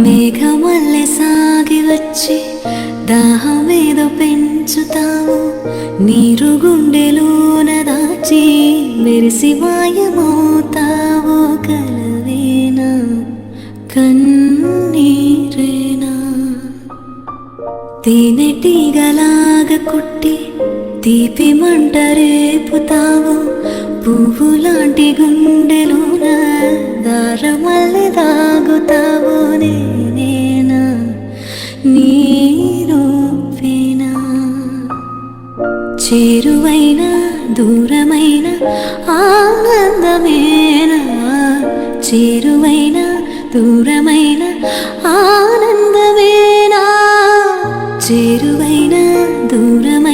మేఘమల్లె సాగి వచ్చి దాహమేదో పెంచుతావు, నీరు గుండెలోన దాచి మెరిసి మాయమవుతావు. కలవేనా కన్నీరేనా తేనెటీగలాగా కుట్టి తీపి మంట రేపుతావు, పువ్వులాంటి గుండెలోన దారమల్లె దాగుతావు. నేనేనా నీరూపేనా చేరువైన దూరమైన ఆనందమేనా, చేరువైన దూరమైన ఆనందమేనా, చేరువైన దూరమైన